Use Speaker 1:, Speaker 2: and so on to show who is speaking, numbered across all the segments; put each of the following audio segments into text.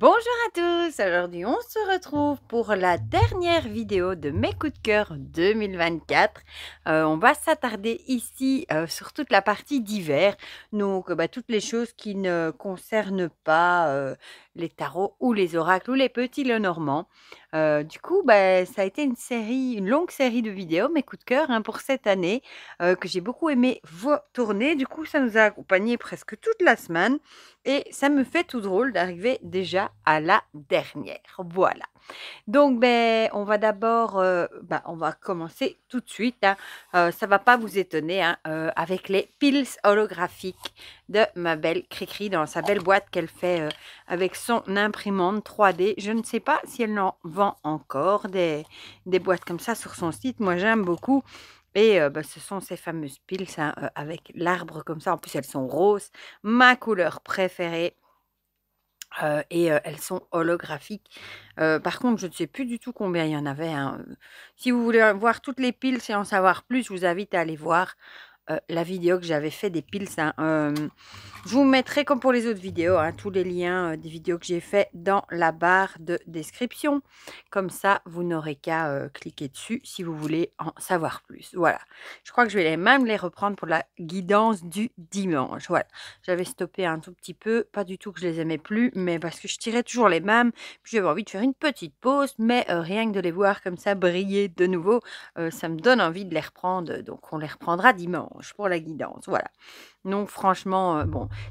Speaker 1: Bonjour à tous, aujourd'hui on se retrouve pour la dernière vidéo de mes coups de cœur 2024. On va s'attarder ici sur toute la partie d'hiver, donc toutes les choses qui ne concernent pas les tarots ou les oracles ou les petits Lenormand. Du coup, ça a été une longue série de vidéos, mes coups de cœur pour cette année, que j'ai beaucoup aimé tourner. Du coup, ça nous a accompagnés presque toute la semaine. Et ça me fait tout drôle d'arriver déjà à la dernière. Voilà. Donc, on va d'abord, on va commencer tout de suite, hein. Ça va pas vous étonner, hein, avec les piles holographiques de ma belle Cricri dans sa belle boîte qu'elle fait avec son imprimante 3D. Je ne sais pas si elle en vend encore des boîtes comme ça sur son site. Moi, j'aime beaucoup. Et ce sont ces fameuses piles hein, avec l'arbre comme ça. En plus, elles sont roses, ma couleur préférée. Elles sont holographiques. Par contre, je ne sais plus du tout combien il y en avait, hein. Si vous voulez voir toutes les piles et en savoir plus, je vous invite à aller voir la vidéo que j'avais fait des piles, hein. Je vous mettrai, comme pour les autres vidéos, hein, tous les liens des vidéos que j'ai fait dans la barre de description. Comme ça, vous n'aurez qu'à cliquer dessus si vous voulez en savoir plus. Voilà. Je crois que je vais même les reprendre pour la guidance du dimanche. Voilà. J'avais stoppé un tout petit peu. Pas du tout que je les aimais plus, mais parce que je tirais toujours les mêmes. Puis j'avais envie de faire une petite pause, mais rien que de les voir comme ça briller de nouveau, ça me donne envie de les reprendre. Donc, on les reprendra dimanche pour la guidance. Voilà. Donc franchement,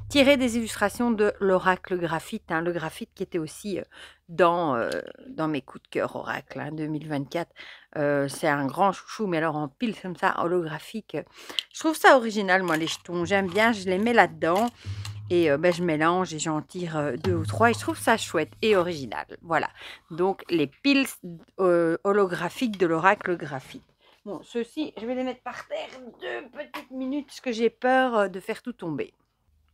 Speaker 1: tirer des illustrations de l'oracle graphite, hein, le graphite qui était aussi dans mes coups de cœur oracle 2024. C'est un grand chouchou, mais alors en pile comme ça, holographique. Je trouve ça original, moi, les jetons. J'aime bien, je les mets là-dedans et je mélange et j'en tire 2 ou 3 et je trouve ça chouette et original. Voilà, donc les piles holographiques de l'oracle graphite. Bon, ceux-ci, je vais les mettre par terre 2 petites minutes parce que j'ai peur de faire tout tomber.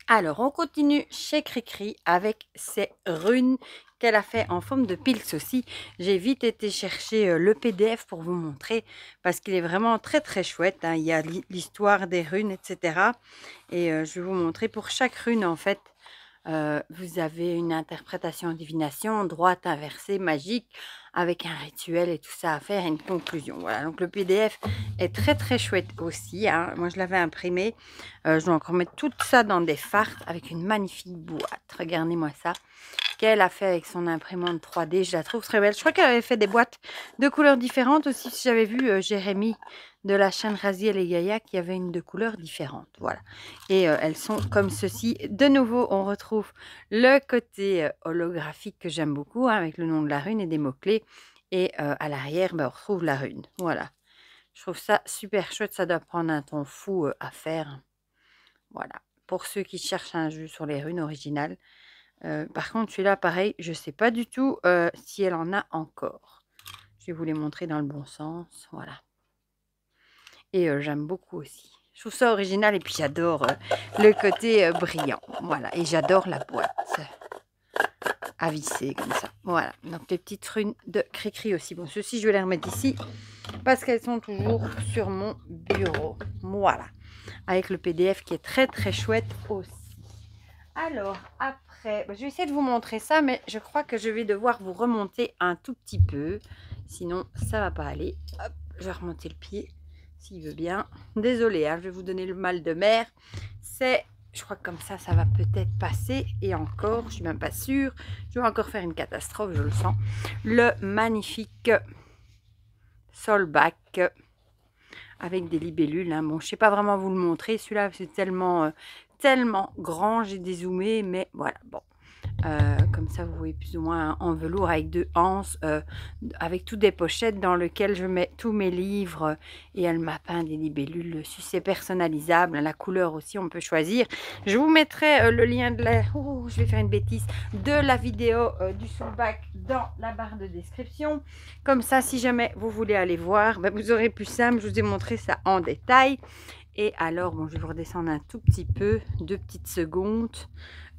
Speaker 1: Alors, on continue chez Cricri avec ces runes qu'elle a fait en forme de piles aussi. J'ai vite été chercher le PDF pour vous montrer parce qu'il est vraiment très très chouette, hein. Il y a l'histoire des runes, etc. Et je vais vous montrer pour chaque rune en fait. Vous avez une interprétation, divination, droite, inversée, magique, avec un rituel et tout ça à faire et une conclusion. Voilà, donc le PDF est très très chouette aussi, hein. Moi, je l'avais imprimé. Je dois encore mettre tout ça dans des fardes avec une magnifique boîte. Regardez-moi ça. Qu'elle a fait avec son imprimante 3D. Je la trouve très belle. Je crois qu'elle avait fait des boîtes de couleurs différentes aussi. Si j'avais vu Jérémy de la chaîne Raziel et Gaïa qui avait une de couleurs différentes. Voilà. Et elles sont comme ceci. De nouveau, on retrouve le côté holographique que j'aime beaucoup, hein, avec le nom de la rune et des mots-clés. Et à l'arrière, on retrouve la rune. Voilà. Je trouve ça super chouette. Ça doit prendre un temps fou à faire. Voilà. Pour ceux qui cherchent un jeu sur les runes originales. Par contre, celui-là, pareil, je ne sais pas du tout si elle en a encore. Je vais vous les montrer dans le bon sens. Voilà. Et j'aime beaucoup aussi. Je trouve ça original et puis j'adore le côté brillant. Voilà. Et j'adore la boîte à visser comme ça. Voilà. Donc, les petites runes de Cricri aussi. Bon, ceux-ci, je vais les remettre ici parce qu'elles sont toujours sur mon bureau. Voilà. Avec le PDF qui est très, très chouette aussi. Alors, après, je vais essayer de vous montrer ça, mais je crois que je vais devoir vous remonter un tout petit peu. Sinon, ça va pas aller. Hop, je vais remonter le pied, s'il veut bien. Désolée, hein, je vais vous donner le mal de mer. Je crois que comme ça va peut-être passer. Et encore, je suis même pas sûre. Je vais encore faire une catastrophe, je le sens. Le magnifique Solback avec des libellules, hein. Bon, je sais pas vraiment vous le montrer. Celui-là, c'est tellement grand, j'ai dézoomé, mais voilà, bon. Comme ça, vous voyez plus ou moins en velours avec 2 anses, avec toutes des pochettes dans lesquelles je mets tous mes livres. Et elle m'a peint des libellules. C'est personnalisable, la couleur aussi, on peut choisir. Je vous mettrai le lien de la... Oh, je vais faire une bêtise. De la vidéo du soulback dans la barre de description. Comme ça, si jamais vous voulez aller voir, vous aurez plus simple. Je vous ai montré ça en détail. Et alors, bon, je vais vous redescendre un tout petit peu, 2 petites secondes.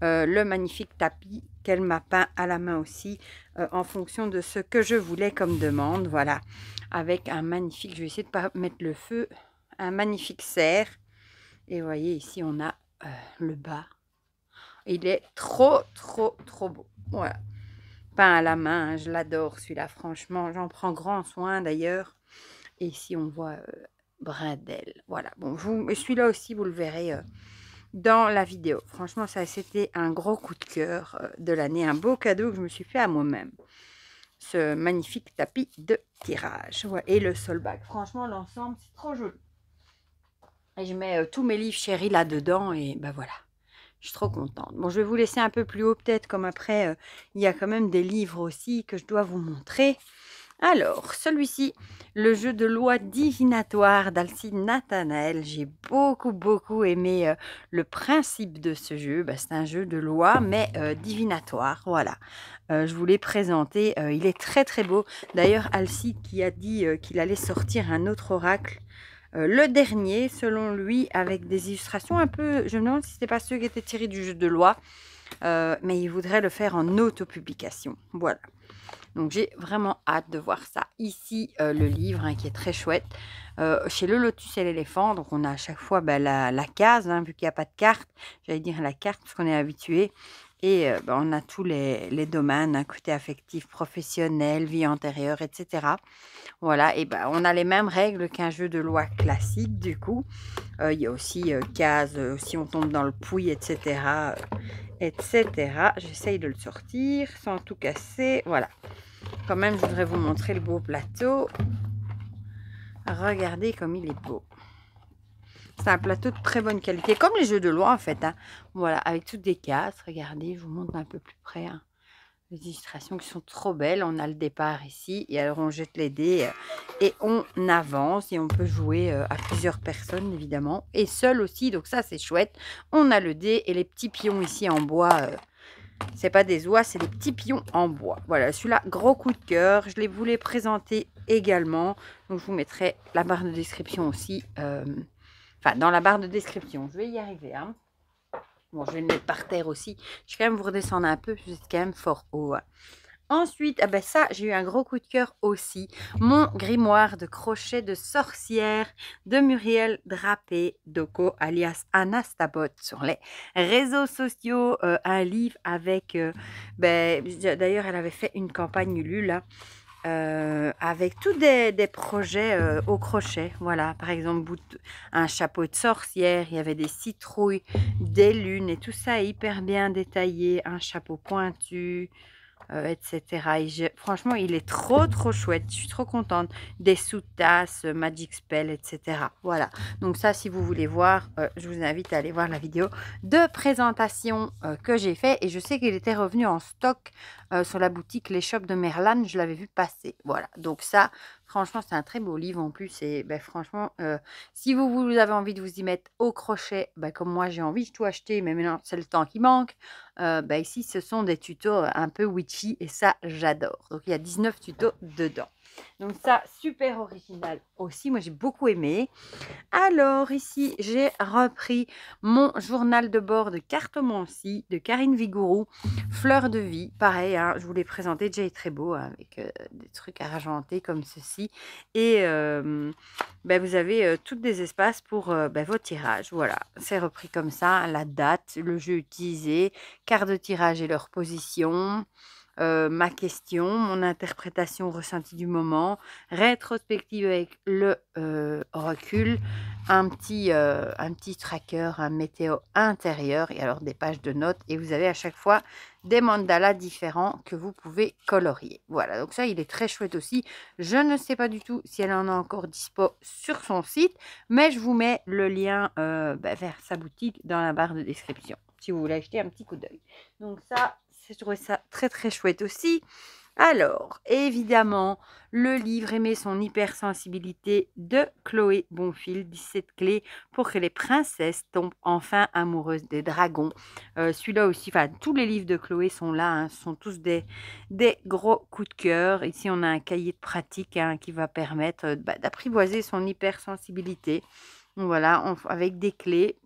Speaker 1: Le magnifique tapis qu'elle m'a peint à la main aussi, en fonction de ce que je voulais comme demande. Voilà, avec un magnifique, je vais essayer de ne pas mettre le feu, un magnifique cerf. Et vous voyez, ici, on a le bas. Il est trop, trop, trop beau. Voilà. peint à la main, hein. Je l'adore celui-là, franchement. J'en prends grand soin d'ailleurs. Et ici, on voit Brindel. Voilà, bon, celui-là aussi, vous le verrez dans la vidéo. Franchement, ça, c'était un gros coup de cœur de l'année. Un beau cadeau que je me suis fait à moi-même. Ce magnifique tapis de tirage. Ouais, et le solbag. Franchement, l'ensemble, c'est trop joli. Et je mets tous mes livres chéris là-dedans. Et ben voilà. Je suis trop contente. Bon, je vais vous laisser un peu plus haut peut-être, comme après, il y a quand même des livres aussi que je dois vous montrer. Alors, celui-ci, le jeu de loi divinatoire d'Alcide Nathanaël. J'ai beaucoup aimé le principe de ce jeu. Ben, c'est un jeu de loi, mais divinatoire, voilà. Je vous l'ai présenté. Il est très beau. D'ailleurs, Alcide qui a dit qu'il allait sortir un autre oracle. Le dernier, selon lui, avec des illustrations un peu... Je me demande si ce n'était pas ceux qui étaient tirés du jeu de loi. Mais il voudrait le faire en autopublication. Voilà. Donc, j'ai vraiment hâte de voir ça. Ici, le livre hein, qui est très chouette. Chez Le Lotus et l'éléphant, donc on a à chaque fois la case, hein, vu qu'il n'y a pas de carte. J'allais dire la carte parce qu'on est habitué. Et on a tous les domaines, hein, côté affectif, professionnel, vie antérieure, etc. Voilà, et on a les mêmes règles qu'un jeu de loi classique, du coup. Il y a aussi case, si on tombe dans le pouille, etc. etc. J'essaye de le sortir sans tout casser. Voilà. Quand même, je voudrais vous montrer le beau plateau. Regardez comme il est beau. C'est un plateau de très bonne qualité, comme les jeux de loi en fait. Hein. Voilà, avec toutes des cases. Regardez, je vous montre un peu plus près. Hein. Les illustrations qui sont trop belles. On a le départ ici. Et alors, on jette les dés et on avance. Et on peut jouer à plusieurs personnes, évidemment. Et seul aussi. Donc, ça, c'est chouette. On a le dé et les petits pions ici en bois. C'est pas des oies, c'est des petits pions en bois. Voilà, celui-là, gros coup de cœur. Je les voulais présenter également. Donc, je vous mettrai la barre de description aussi. Enfin, dans la barre de description. Je vais y arriver, hein. Bon, je vais le mettre par terre aussi. Je vais quand même vous redescendre un peu, vous êtes quand même fort haut. Hein. Ensuite, ça, j'ai eu un gros coup de cœur aussi. Mon grimoire de crochet de sorcière de Muriel Drapé-Doko, alias Anastabot, sur les réseaux sociaux. Un livre avec... d'ailleurs, elle avait fait une campagne Ulule, là. Avec tous des projets au crochet. Voilà, par exemple, un chapeau de sorcière, il y avait des citrouilles, des lunes et tout ça est hyper bien détaillé. Un chapeau pointu, etc. Et franchement, il est trop chouette. Je suis trop contente. Des sous-tasses, Magic Spell, etc. Voilà. Donc ça, si vous voulez voir, je vous invite à aller voir la vidéo de présentation que j'ai fait. Et je sais qu'il était revenu en stock sur la boutique Les Shops de Merlan. Je l'avais vu passer. Voilà. Donc ça, franchement, c'est un très beau livre en plus. Et franchement, si vous avez envie de vous y mettre au crochet, comme moi, j'ai envie de tout acheter. Mais maintenant, c'est le temps qui manque. Ici, ce sont des tutos un peu witchy et ça, j'adore. Donc, il y a 19 tutos dedans. Donc, ça, super original aussi. Moi, j'ai beaucoup aimé. Alors, ici, j'ai repris mon journal de bord de cartomancie de Karine Vigourou. Fleur de vie. Pareil, hein, je vous l'ai présenté. Déjà, il est très beau hein, avec des trucs argentés comme ceci. Et vous avez tous des espaces pour vos tirages. Voilà, c'est repris comme ça. La date, le jeu utilisé, carte de tirage et leur position. Ma question, mon interprétation ressentie du moment, rétrospective avec le recul, un petit tracker, un météo intérieur et alors des pages de notes et vous avez à chaque fois des mandalas différents que vous pouvez colorier. Voilà, donc ça, il est très chouette aussi. Je ne sais pas du tout si elle en a encore dispo sur son site, mais je vous mets le lien vers sa boutique dans la barre de description si vous voulez acheter un petit coup d'œil. Donc ça, j'ai trouvé ça très chouette aussi. Alors, évidemment, le livre Aimer son hypersensibilité de Chloé Bonfil, 17 clés pour que les princesses tombent enfin amoureuses des dragons. Celui-là aussi, enfin, tous les livres de Chloé sont là, hein, ce sont tous des gros coups de cœur. Ici, on a un cahier de pratique hein, qui va permettre d'apprivoiser son hypersensibilité. Voilà, avec des clés,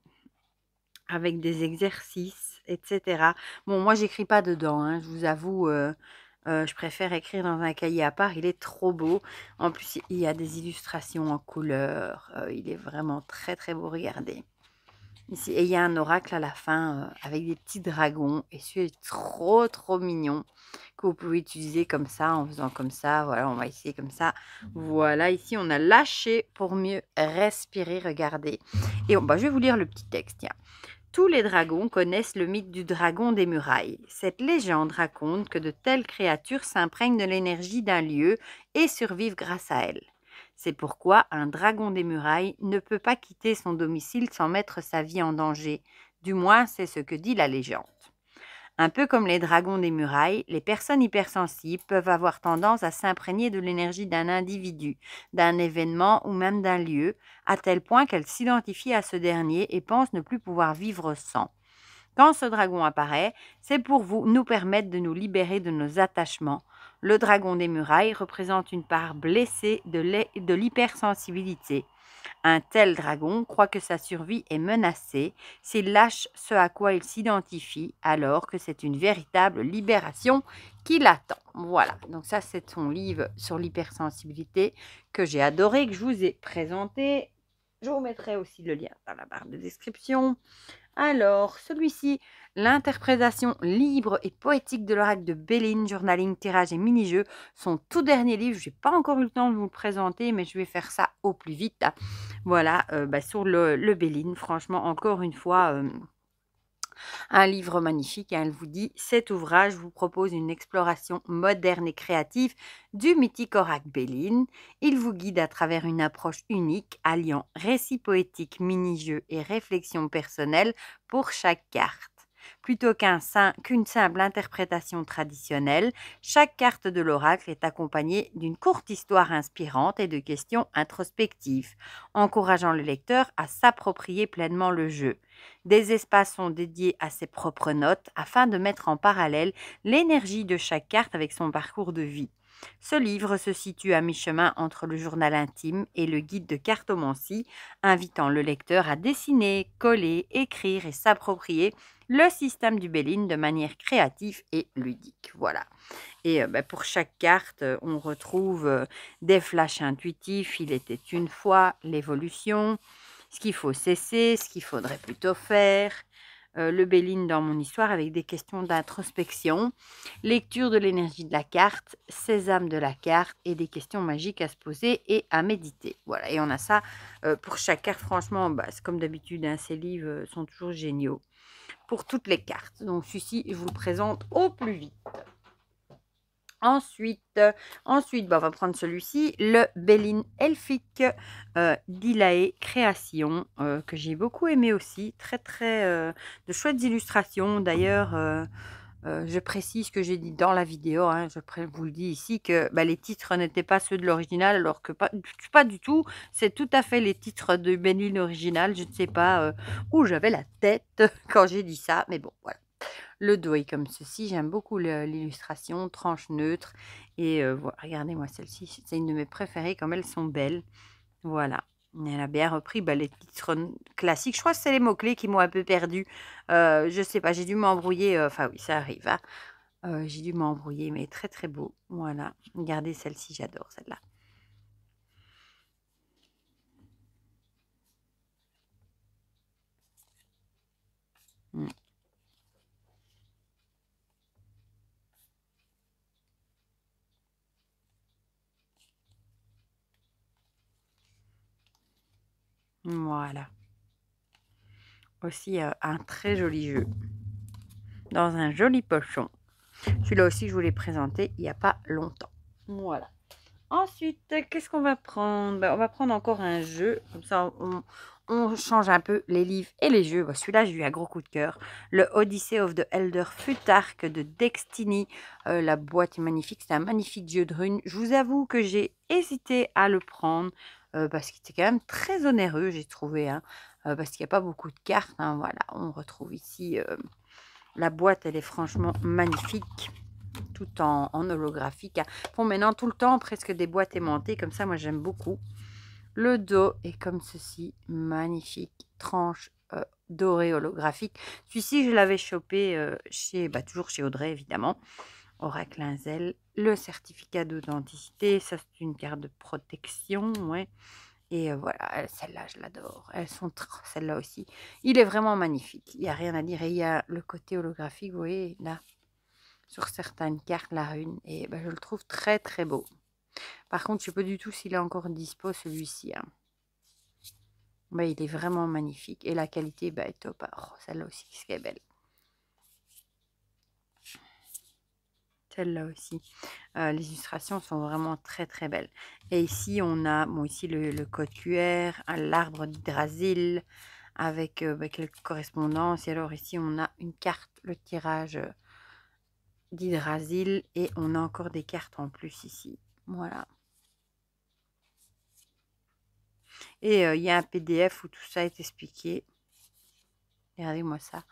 Speaker 1: avec des exercices, etc. Bon, moi, j'écris pas dedans, hein, je vous avoue... je préfère écrire dans un cahier à part, il est trop beau. En plus, il y a des illustrations en couleur. Il est vraiment très beau, regardez. Ici, et il y a un oracle à la fin avec des petits dragons. Et celui est trop mignon. que vous pouvez utiliser comme ça, en faisant comme ça. Voilà, on va essayer comme ça. Voilà, ici, on a lâché pour mieux respirer, regardez. Et bah, je vais vous lire le petit texte, tiens. Tous les dragons connaissent le mythe du dragon des murailles. Cette légende raconte que de telles créatures s'imprègnent de l'énergie d'un lieu et survivent grâce à elle. C'est pourquoi un dragon des murailles ne peut pas quitter son domicile sans mettre sa vie en danger. Du moins, c'est ce que dit la légende. Un peu comme les dragons des murailles, les personnes hypersensibles peuvent avoir tendance à s'imprégner de l'énergie d'un individu, d'un événement ou même d'un lieu, à tel point qu'elles s'identifient à ce dernier et pensent ne plus pouvoir vivre sans. Quand ce dragon apparaît, c'est pour nous permettre de nous libérer de nos attachements. Le dragon des murailles représente une part blessée de l'hypersensibilité. Un tel dragon croit que sa survie est menacée s'il lâche ce à quoi il s'identifie, alors que c'est une véritable libération qui l'attend. Voilà, donc ça c'est son livre sur l'hypersensibilité que j'ai adoré, que je vous ai présenté. Je vous mettrai aussi le lien dans la barre de description. Alors, celui-ci, l'interprétation libre et poétique de l'oracle de Béline, journaling, tirage et mini-jeu, son tout dernier livre. Je n'ai pas encore eu le temps de vous le présenter, mais je vais faire ça au plus vite. Voilà, sur le Béline, franchement, encore une fois, un livre magnifique. Elle vous dit, cet ouvrage vous propose une exploration moderne et créative du mythique oracle Béline. Il vous guide à travers une approche unique, alliant récit poétique, mini-jeu et réflexion personnelle pour chaque carte. Plutôt qu'une simple interprétation traditionnelle, chaque carte de l'oracle est accompagnée d'une courte histoire inspirante et de questions introspectives, encourageant le lecteur à s'approprier pleinement le jeu. Des espaces sont dédiés à ses propres notes afin de mettre en parallèle l'énergie de chaque carte avec son parcours de vie. Ce livre se situe à mi-chemin entre le journal intime et le guide de cartomancie, invitant le lecteur à dessiner, coller, écrire et s'approprier le système du Béline de manière créative et ludique. Voilà. Et pour chaque carte, on retrouve des flashs intuitifs. Il était une fois, l'évolution, ce qu'il faut cesser, ce qu'il faudrait plutôt faire, le Béline dans mon histoire avec des questions d'introspection, lecture de l'énergie de la carte, sésame de la carte et des questions magiques à se poser et à méditer. Voilà, et on a ça pour chaque carte. Franchement, c'est comme d'habitude, hein, ces livres sont toujours géniaux pour toutes les cartes. Donc celui-ci, je vous le présente au plus vite. Ensuite, on va prendre celui-ci, le Béline elfique d'Ilae Création, que j'ai beaucoup aimé aussi. Très, très de chouettes illustrations. D'ailleurs, je précise que j'ai dit dans la vidéo, hein, je vous le dis ici, que les titres n'étaient pas ceux de l'original, alors que pas du tout. C'est tout à fait les titres de Béline original. Je ne sais pas où j'avais la tête quand j'ai dit ça, mais bon, voilà. Le dos est comme ceci. J'aime beaucoup l'illustration, tranche neutre. Et voilà, regardez-moi celle-ci. C'est une de mes préférées, comme elles sont belles. Voilà. Elle a bien repris les titres classiques. Je crois que c'est les mots-clés qui m'ont un peu perdue. Je sais pas, j'ai dû m'embrouiller. Enfin oui, ça arrive. Hein. J'ai dû m'embrouiller, mais très très beau. Voilà. Regardez celle-ci, j'adore celle-là. Voilà. Aussi un très joli jeu. Dans un joli pochon. Celui-là aussi, je vous l'ai présenté il n'y a pas longtemps. Voilà. Ensuite, qu'est-ce qu'on va prendre? On va prendre encore un jeu. Comme ça, on change un peu les livres et les jeux. Celui-là, j'ai eu un gros coup de cœur. Le Odyssey of the Elder Futhark de Destiny. La boîte est magnifique. C'est un magnifique jeu de runes. Je vous avoue que j'ai hésité à le prendre parce qu'il était quand même très onéreux, j'ai trouvé. Hein, parce qu'il n'y a pas beaucoup de cartes. Hein, voilà, on retrouve ici... la boîte, elle est franchement magnifique, tout en holographique. Bon, maintenant, tout le temps, presque des boîtes aimantées, comme ça, moi, j'aime beaucoup. Le dos est comme ceci, magnifique, tranche dorée holographique. Celui-ci, je l'avais chopé toujours chez Audrey, évidemment. Oracle Inzel, le certificat d'authenticité, ça, c'est une carte de protection, ouais. Et voilà, celle-là, je l'adore. Elles sont celle-là aussi. Il est vraiment magnifique. Il n'y a rien à dire. Et il y a le côté holographique, vous voyez, là, sur certaines cartes la rune. Et je le trouve très très beau. Par contre, je ne sais pas du tout s'il est encore dispo celui-ci. Hein. Il est vraiment magnifique. Et la qualité est top. Oh, celle-là aussi, qu'est-ce qu'elle est belle. Celle-là aussi. Les illustrations sont vraiment très très belles. Et ici, on a ici le code QR, l'arbre d'Hydrasil avec quelques correspondances. Et alors ici, on a une carte, le tirage d'Hydrasil. Et on a encore des cartes en plus ici. Voilà. Et il y a un PDF où tout ça est expliqué. Regardez-moi ça.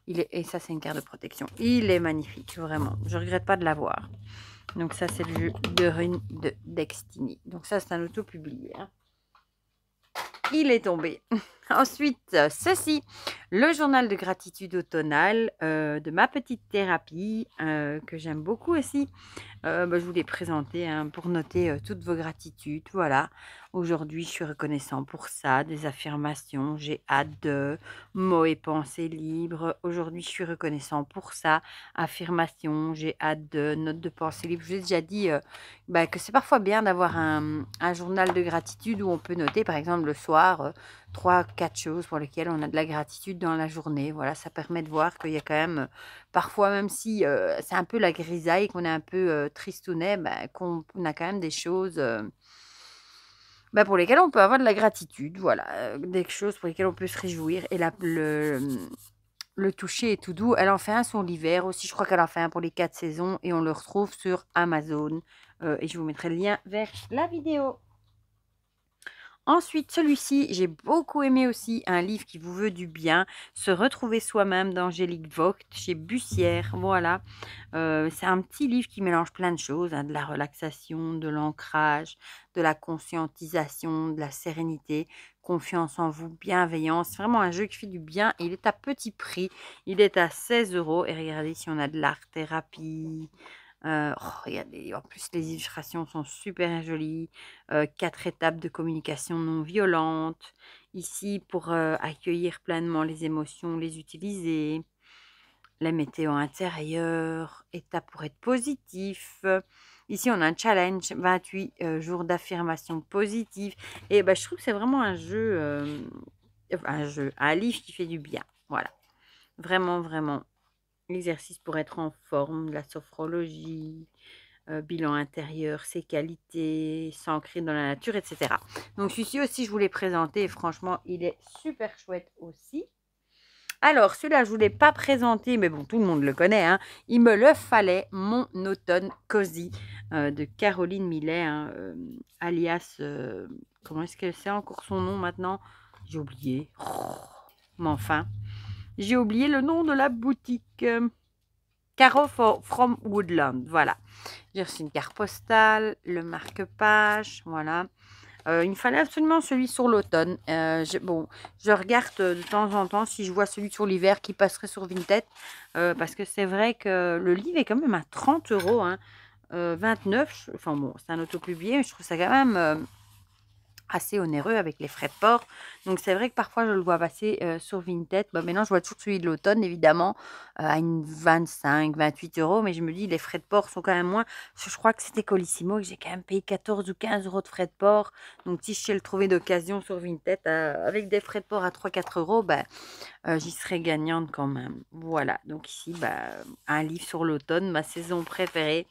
Speaker 1: Et ça, c'est une carte de protection. Il est magnifique, vraiment. Je ne regrette pas de l'avoir. Donc ça, c'est le jeu de runes de Destiny. Donc ça, c'est un auto-publié. Hein. Il est tombé. Ensuite, ceci, le journal de gratitude automnal de ma petite thérapie, que j'aime beaucoup aussi. Je vous l'ai présenté hein, pour noter toutes vos gratitudes. Voilà, aujourd'hui, je suis reconnaissant pour ça, des affirmations, j'ai hâte de mots et pensées libres. Aujourd'hui, je suis reconnaissant pour ça, affirmations, j'ai hâte de notes de pensée libres. Je vous ai déjà dit que c'est parfois bien d'avoir un journal de gratitude où on peut noter, par exemple, le soir, 3-4 choses pour lesquelles on a de la gratitude dans la journée. Voilà, ça permet de voir qu'il y a quand même, parfois même si c'est un peu la grisaille, qu'on est un peu tristounet, qu'on a quand même des choses pour lesquelles on peut avoir de la gratitude. Voilà, des choses pour lesquelles on peut se réjouir. Et le toucher est tout doux. Elle en fait un sur l'hiver aussi. Je crois qu'elle en fait un pour les 4 saisons. Et on le retrouve sur Amazon. Et je vous mettrai le lien vers la vidéo. Ensuite, celui-ci, j'ai beaucoup aimé aussi un livre qui vous veut du bien, Se retrouver soi-même d'Angélique Vogt chez Bussière. Voilà, c'est un petit livre qui mélange plein de choses, hein, de la relaxation, de l'ancrage, de la conscientisation, de la sérénité, confiance en vous, bienveillance. C'est vraiment un jeu qui fait du bien. Il est à petit prix, il est à 16 €. Et regardez si on a de l'art-thérapie. Regardez, en plus les illustrations sont super jolies. 4 étapes de communication non violente. Ici, pour accueillir pleinement les émotions, les utiliser. La météo intérieure, étape pour être positif. Ici, on a un challenge, 28 jours d'affirmation positive. Et je trouve que c'est vraiment un livre qui fait du bien. Voilà, vraiment, vraiment. L'exercice pour être en forme, la sophrologie, bilan intérieur, ses qualités, s'ancrer dans la nature, etc. Donc celui-ci aussi, je vous l'ai présenté et franchement, il est super chouette aussi. Alors, celui-là, je ne vous l'ai pas présenté, mais bon, tout le monde le connaît. Hein. Il me le fallait, mon automne cosy de Caroline Millet, hein, alias, comment est-ce que c'est encore son nom maintenant? J'ai oublié. Mais enfin, j'ai oublié le nom de la boutique. Caro from Woodland, voilà. J'ai reçu une carte postale, le marque-page, voilà. Il me fallait absolument celui sur l'automne. Je regarde de temps en temps si je vois celui sur l'hiver qui passerait sur Vinted. Parce que c'est vrai que le livre est quand même à 30 €. Hein, 29, enfin bon, c'est un autopublié, mais je trouve ça quand même assez onéreux avec les frais de port. Donc c'est vrai que parfois je le vois passer sur Vinted. Maintenant je vois toujours celui de l'automne évidemment à une 25-28 €, mais je me dis les frais de port sont quand même moins. Je crois que c'était Colissimo que j'ai quand même payé 14 ou 15 € de frais de port. Donc si je sais le trouver d'occasion sur Vinted avec des frais de port à 3-4 €, j'y serais gagnante quand même. Voilà, donc ici un livre sur l'automne, ma saison préférée.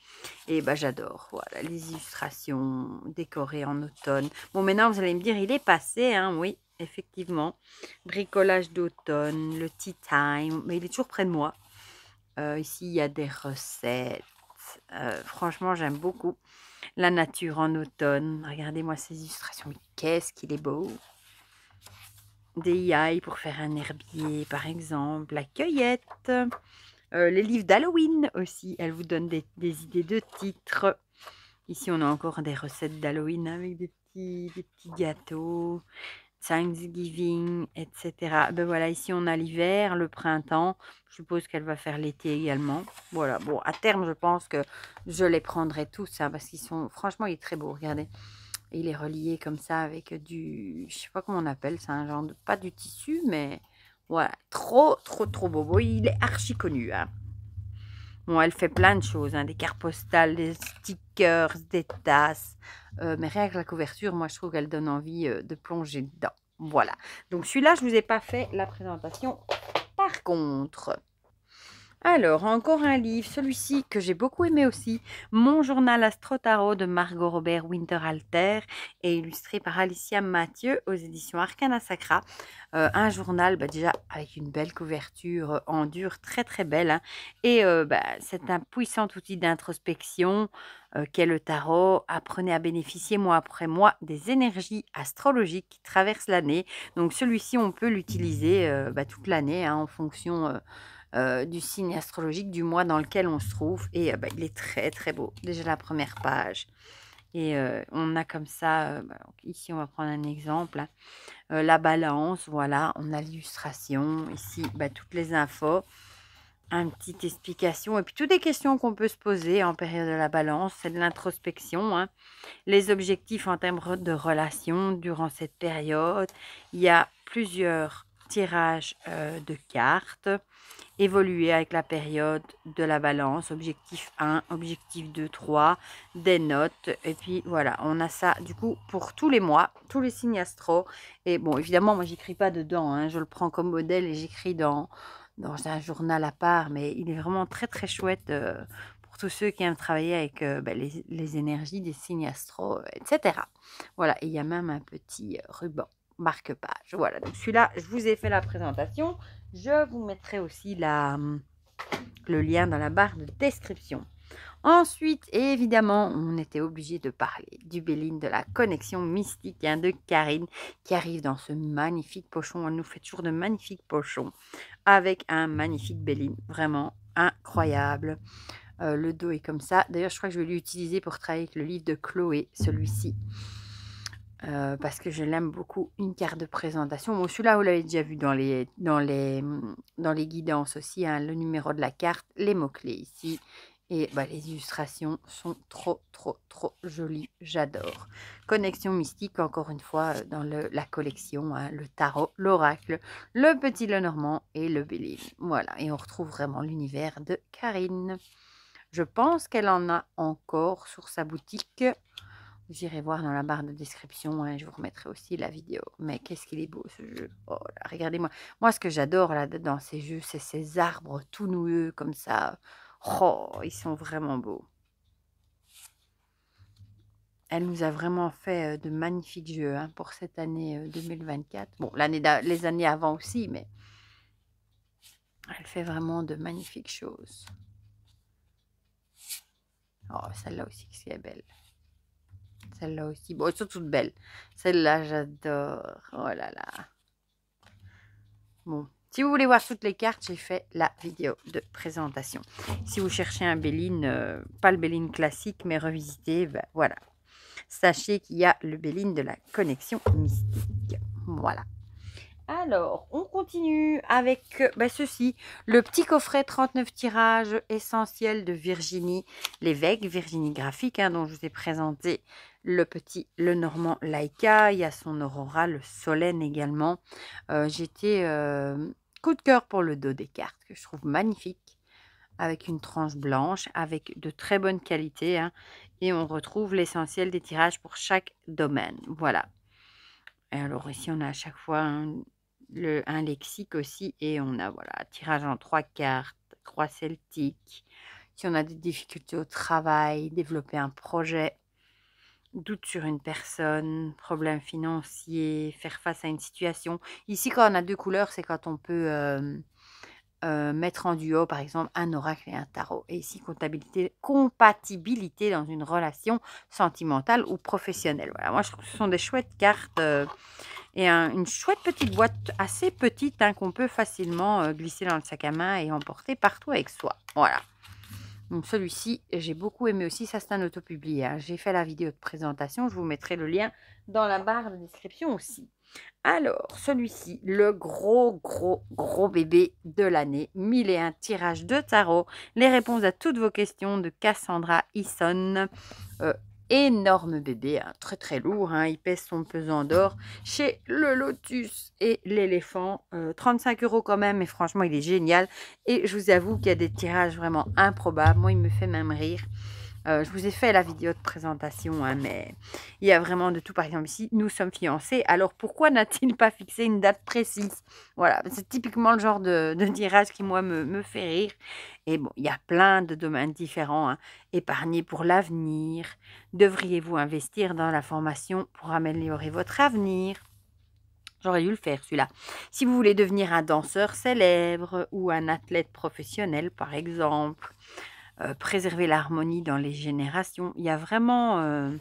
Speaker 1: Et j'adore, voilà, les illustrations décorées en automne. Bon, maintenant, vous allez me dire, il est passé, hein, oui, effectivement. Bricolage d'automne, le tea time, mais il est toujours près de moi. Ici, il y a des recettes. Franchement, j'aime beaucoup la nature en automne. Regardez-moi ces illustrations, mais qu'est-ce qu'il est beau. Des yailles pour faire un herbier, par exemple. La cueillette. Les livres d'Halloween aussi, elles vous donnent des idées de titres. Ici, on a encore des recettes d'Halloween avec des petits gâteaux, Thanksgiving, etc. Voilà, ici, on a l'hiver, le printemps. Je suppose qu'elle va faire l'été également. Voilà, bon, à terme, je pense que je les prendrai tous, hein, parce qu'ils sont, franchement, il est très beau, regardez. Il est relié comme ça avec du, je sais pas comment on appelle ça, un genre de, pas du tissu, mais voilà, trop beau. Il est archi connu, hein. Bon, elle fait plein de choses, hein, des cartes postales, des stickers, des tasses. Mais rien que la couverture, moi, je trouve qu'elle donne envie de plonger dedans. Voilà. Donc, celui-là, je ne vous ai pas fait la présentation. Par contre... Alors, encore un livre, celui-ci que j'ai beaucoup aimé aussi, Mon journal Astro Tarot de Margot Robert Winterhalter et illustré par Alicia Mathieu aux éditions Arcana Sacra. Un journal déjà avec une belle couverture en dur, très très belle. Hein. Et c'est un puissant outil d'introspection qu'est le tarot. Apprenez à bénéficier mois après mois des énergies astrologiques qui traversent l'année. Donc celui-ci, on peut l'utiliser toute l'année en fonction... du signe astrologique du mois dans lequel on se trouve. Et il est très très beau. Déjà la première page. Et on a comme ça, ici on va prendre un exemple. Hein. La balance, voilà, on a l'illustration. Ici, toutes les infos. Une petite explication. Et puis toutes les questions qu'on peut se poser en période de la balance. C'est de l'introspection. Hein. Les objectifs en termes de relations durant cette période. Il y a plusieurs tirages de cartes. Évoluer avec la période de la balance, objectif 1, objectif 2, 3, des notes, et puis voilà, on a ça du coup pour tous les mois, tous les signes astro, et bon, évidemment, moi, j'écris pas dedans, hein, je le prends comme modèle et j'écris dans un journal à part, mais il est vraiment très, très chouette pour tous ceux qui aiment travailler avec les énergies des signes astro, etc. Voilà, et il y a même un petit ruban marque-page. Voilà, donc celui-là, je vous ai fait la présentation. Je vous mettrai aussi le lien dans la barre de description. Ensuite, évidemment, on était obligé de parler du Béline, de la connexion mystique de Karine qui arrive dans ce magnifique pochon. Elle nous fait toujours de magnifiques pochons avec un magnifique Béline, vraiment incroyable. Le dos est comme ça. D'ailleurs, je crois que je vais l'utiliser pour travailler avec le livre de Chloé, celui-ci. Parce que je l'aime beaucoup, une carte de présentation. Bon, celui-là, vous l'avez déjà vu dans les guidances aussi, hein, le numéro de la carte, les mots-clés ici. Et les illustrations sont trop, trop, trop jolies. J'adore. Connexion mystique, encore une fois, dans la collection, hein, le tarot, l'oracle, le petit Lenormand et le Béline. Voilà, et on retrouve vraiment l'univers de Karine. Je pense qu'elle en a encore sur sa boutique. Vous irez voir dans la barre de description, hein, je vous remettrai aussi la vidéo. Mais qu'est-ce qu'il est beau ce jeu. Oh là, regardez-moi. Moi, ce que j'adore là dans ces jeux, c'est ces arbres tout noueux comme ça. Oh, ils sont vraiment beaux. Elle nous a vraiment fait de magnifiques jeux hein, pour cette année 2024. Bon, les années avant aussi, mais elle fait vraiment de magnifiques choses. Oh, celle-là aussi, qui est belle. Celle-là aussi. Bon, elles sont toutes belles. Celle-là, j'adore. Oh là là. Bon. Si vous voulez voir toutes les cartes, j'ai fait la vidéo de présentation. Si vous cherchez un Béline, pas le Béline classique, mais revisité, voilà. Sachez qu'il y a le Béline de la connexion mystique. Voilà. Alors, on continue avec ceci, le petit coffret 39 tirages essentiels de Virginie Lévesque, Virginie Graphique, hein, dont je vous ai présenté le petit Lenormand Laika. Il y a son Aurora, le Solène également. J'étais coup de cœur pour le dos des cartes, que je trouve magnifique, avec une tranche blanche, avec de très bonne qualité. Hein, et on retrouve l'essentiel des tirages pour chaque domaine. Voilà. Et alors ici, on a à chaque fois un lexique aussi. Et on a, voilà, tirage en 3 cartes, croix celtique. Si on a des difficultés au travail, développer un projet, doute sur une personne, problème financier, faire face à une situation. Ici, quand on a 2 couleurs, c'est quand on peut mettre en duo, par exemple, un oracle et un tarot. Et ici, compatibilité dans une relation sentimentale ou professionnelle. Voilà, moi, je trouve que ce sont des chouettes cartes et une chouette petite boîte assez petite hein, qu'on peut facilement glisser dans le sac à main et emporter partout avec soi. Voilà. Donc celui-ci, j'ai beaucoup aimé aussi. Ça, c'est un autopublié. Hein. J'ai fait la vidéo de présentation. Je vous mettrai le lien dans la barre de description aussi. Alors, celui-ci, le gros bébé de l'année. 1001 tirages de tarot. Les réponses à toutes vos questions de Cassandra Hisson. énorme bébé, hein, très très lourd, hein, il pèse son pesant d'or chez le Lotus et l'éléphant, 35 € quand même, mais franchement il est génial et je vous avoue qu'il y a des tirages vraiment improbables, moi il me fait même rire. Je vous ai fait la vidéo de présentation, hein, mais il y a vraiment de tout. Par exemple, ici, nous sommes fiancés. Alors, pourquoi n'a-t-il pas fixé une date précise? Voilà, c'est typiquement le genre de tirage qui, moi, me fait rire. Et bon, il y a plein de domaines différents, hein. Épargner pour l'avenir. Devriez-vous investir dans la formation pour améliorer votre avenir? J'aurais dû le faire, celui-là. Si vous voulez devenir un danseur célèbre ou un athlète professionnel, par exemple. Préserver l'harmonie dans les générations. Il y a vraiment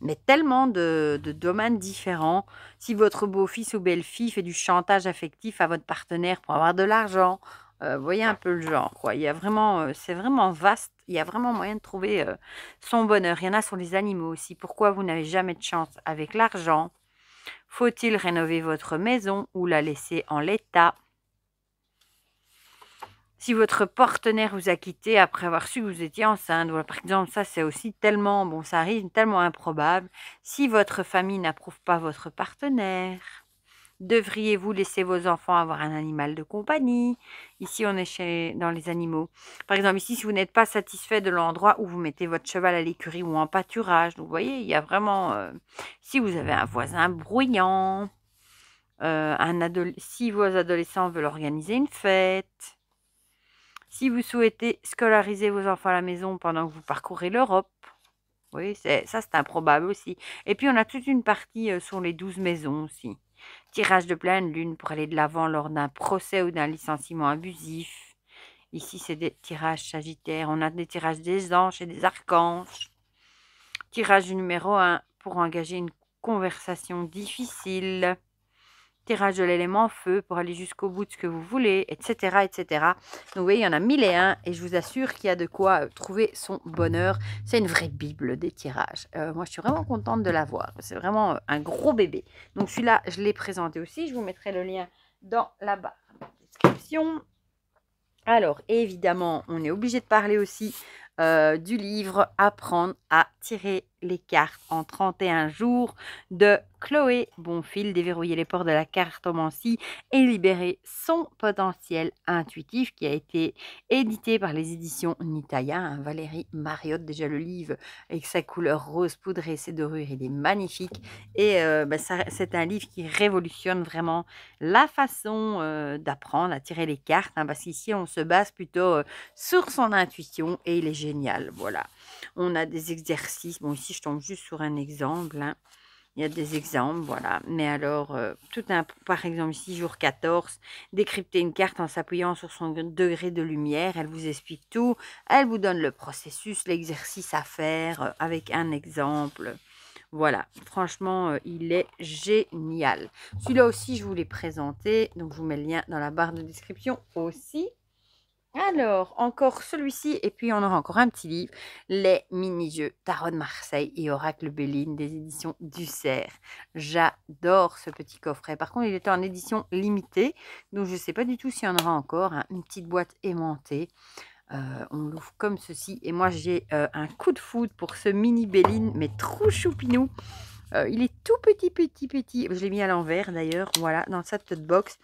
Speaker 1: mais tellement de domaines différents. Si votre beau-fils ou belle-fille fait du chantage affectif à votre partenaire pour avoir de l'argent, vous voyez un peu le genre, quoi. Il y a vraiment, c'est vraiment vaste. Il y a vraiment moyen de trouver son bonheur. Il y en a sur les animaux aussi. Pourquoi vous n'avez jamais de chance avec l'argent? Faut-il rénover votre maison ou la laisser en l'état? Si votre partenaire vous a quitté après avoir su que vous étiez enceinte, voilà, par exemple, ça c'est aussi tellement, bon, ça arrive tellement improbable. Si votre famille n'approuve pas votre partenaire, devriez-vous laisser vos enfants avoir un animal de compagnie? Ici, on est dans les animaux. Par exemple, ici, si vous n'êtes pas satisfait de l'endroit où vous mettez votre cheval à l'écurie ou en pâturage, donc vous voyez, il y a vraiment, si vous avez un voisin bruyant, si vos adolescents veulent organiser une fête, si vous souhaitez scolariser vos enfants à la maison pendant que vous parcourez l'Europe, oui, ça c'est improbable aussi. Et puis on a toute une partie sur les 12 maisons aussi. Tirage de pleine lune pour aller de l'avant lors d'un procès ou d'un licenciement abusif. Ici, c'est des tirages sagittaires. On a des tirages des anges et des archanges. Tirage du numéro 1 pour engager une conversation difficile. Tirage de l'élément feu pour aller jusqu'au bout de ce que vous voulez, etc. etc. Donc vous voyez, il y en a 1001 et je vous assure qu'il y a de quoi trouver son bonheur. C'est une vraie bible des tirages. Moi, je suis vraiment contente de l'avoir. C'est vraiment un gros bébé. Donc celui-là, je l'ai présenté aussi. Je vous mettrai le lien dans la barre de description. Alors, évidemment, on est obligé de parler aussi du livre Apprendre à tirer les cartes en 31 jours de Chloé Bonfil, déverrouiller les portes de la cartomancie et libérer son potentiel intuitif, qui a été édité par les éditions Nitaya, hein, Valérie Mariotte. Déjà le livre avec sa couleur rose poudrée, ses dorures, il est magnifique et c'est un livre qui révolutionne vraiment la façon d'apprendre à tirer les cartes, hein, parce qu'ici on se base plutôt sur son intuition et il est génial. Voilà, on a des exercices. Bon, ici je tombe juste sur un exemple, hein. Il y a des exemples, voilà. Mais alors, par exemple ici, jour 14, décrypter une carte en s'appuyant sur son degré de lumière. Elle vous explique tout. Elle vous donne le processus, l'exercice à faire avec un exemple. Voilà, franchement, il est génial. Celui-là aussi, je vous l'ai présenté. Donc, je vous mets le lien dans la barre de description aussi. Alors, encore celui-ci, et puis on aura encore un petit livre, les mini-jeux Tarot de Marseille et Oracle Béline des éditions Dussert. J'adore ce petit coffret. Par contre, il était en édition limitée, donc je ne sais pas du tout s'il y en aura encore, hein. Une petite boîte aimantée. On l'ouvre comme ceci. Et moi, j'ai un coup de foudre pour ce mini Béline, mais trop choupinou. Il est tout petit, petit, petit. Je l'ai mis à l'envers d'ailleurs, voilà, dans sa petite box.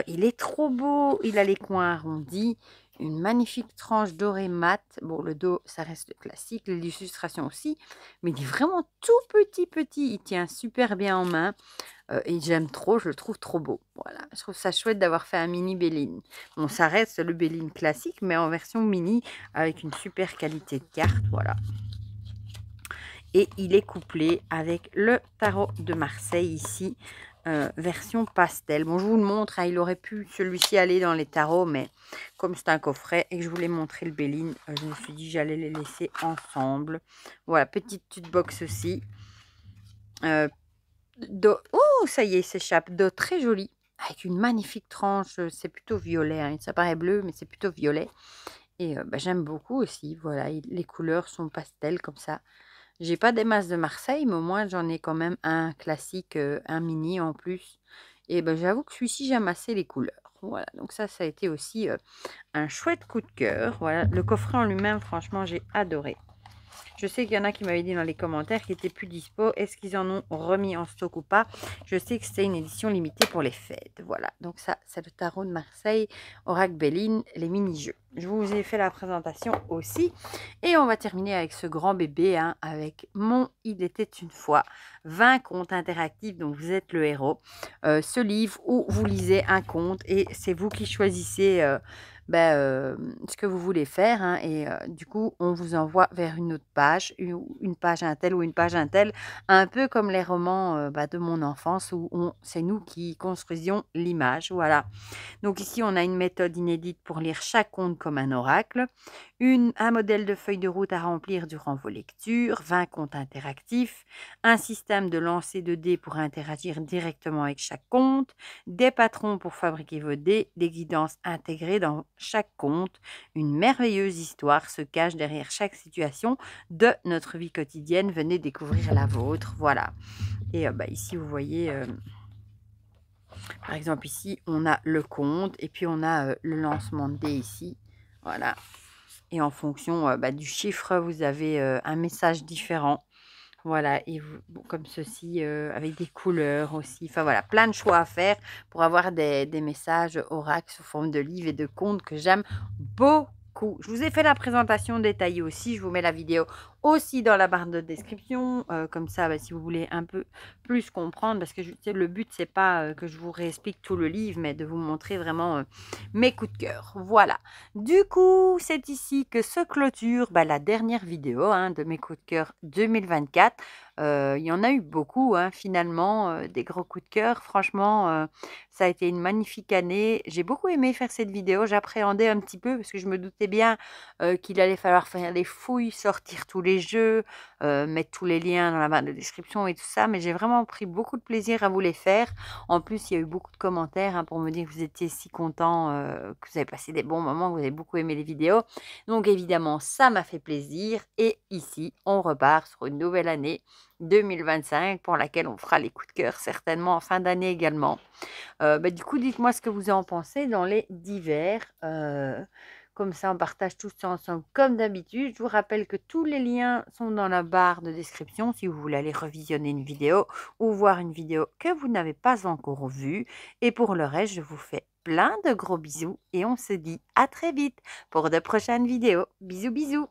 Speaker 1: Il est trop beau. Il a les coins arrondis. Une magnifique tranche dorée mat. Bon, le dos, ça reste classique. L'illustration aussi. Mais il est vraiment tout petit, petit. Il tient super bien en main. Et j'aime trop, je le trouve trop beau. Voilà, je trouve ça chouette d'avoir fait un mini Béline. Bon, ça reste le Béline classique, mais en version mini, avec une super qualité de carte, voilà. Et il est couplé avec le tarot de Marseille ici, version pastel. Bon, je vous le montre, hein, il aurait pu celui-ci aller dans les tarots, mais comme c'est un coffret et que je voulais montrer le Béline, je me suis dit j'allais les laisser ensemble. Voilà, petite box aussi. Oh, ça y est, s'échappe. Dos très joli, avec une magnifique tranche. C'est plutôt violet, hein. Ça paraît bleu, mais c'est plutôt violet. Et j'aime beaucoup aussi. Voilà, les couleurs sont pastel comme ça. J'ai pas des masses de Marseille, mais au moins j'en ai quand même un classique, un mini en plus. Et j'avoue que celui-ci, j'aime assez les couleurs. Voilà, donc ça a été aussi un chouette coup de cœur. Voilà, le coffret en lui-même, franchement, j'ai adoré. Je sais qu'il y en a qui m'avaient dit dans les commentaires qu'ils étaient plus dispo. Est-ce qu'ils en ont remis en stock ou pas? Je sais que c'était une édition limitée pour les fêtes. Voilà, donc ça, c'est le tarot de Marseille, Oracle Béline, les mini-jeux. Je vous ai fait la présentation aussi. Et on va terminer avec ce grand bébé, hein, avec mon Il était une fois, 20 contes interactifs, donc vous êtes le héros. Ce livre où vous lisez un conte et c'est vous qui choisissez ce que vous voulez faire, hein, et du coup, on vous envoie vers une autre page, une page un tel ou une page un tel, un peu comme les romans de mon enfance où c'est nous qui construisions l'image, voilà. Donc ici, on a une méthode inédite pour lire chaque conte comme un oracle, un modèle de feuille de route à remplir durant vos lectures, 20 contes interactifs, un système de lancer de dés pour interagir directement avec chaque conte, des patrons pour fabriquer vos dés, des guidances intégrées dans chaque conte. Une merveilleuse histoire se cache derrière chaque situation de notre vie quotidienne. Venez découvrir la vôtre, voilà. Et ici, vous voyez... par exemple, ici, on a le compte et puis on a le lancement de dés ici. Voilà. Et en fonction du chiffre, vous avez un message différent. Voilà, et comme ceci, avec des couleurs aussi. Enfin voilà, plein de choix à faire pour avoir des messages oracle sous forme de livres et de contes que j'aime beaucoup. Je vous ai fait la présentation détaillée aussi. Je vous mets la vidéo aussi dans la barre de description. Comme ça, si vous voulez un peu plus comprendre, parce que le but, c'est pas que je vous réexplique tout le livre, mais de vous montrer vraiment mes coups de cœur. Voilà. Du coup, c'est ici que se clôture la dernière vidéo, hein, de mes coups de cœur 2024. Il y en a eu beaucoup, hein, finalement, des gros coups de cœur. Franchement, ça a été une magnifique année. J'ai beaucoup aimé faire cette vidéo. J'appréhendais un petit peu parce que je me doutais bien qu'il allait falloir faire les fouilles, sortir tous les jeux, mettre tous les liens dans la barre de description et tout ça. Mais j'ai vraiment pris beaucoup de plaisir à vous les faire. En plus, il y a eu beaucoup de commentaires, hein, pour me dire que vous étiez si contents, que vous avez passé des bons moments, que vous avez beaucoup aimé les vidéos. Donc évidemment, ça m'a fait plaisir. Et ici, on repart sur une nouvelle année 2025 pour laquelle on fera les coups de cœur certainement en fin d'année également. Du coup, dites-moi ce que vous en pensez dans les divers. Comme ça, on partage tout ça ensemble comme d'habitude. Je vous rappelle que tous les liens sont dans la barre de description si vous voulez aller revisionner une vidéo ou voir une vidéo que vous n'avez pas encore vue. Et pour le reste, je vous fais plein de gros bisous et on se dit à très vite pour de prochaines vidéos. Bisous, bisous!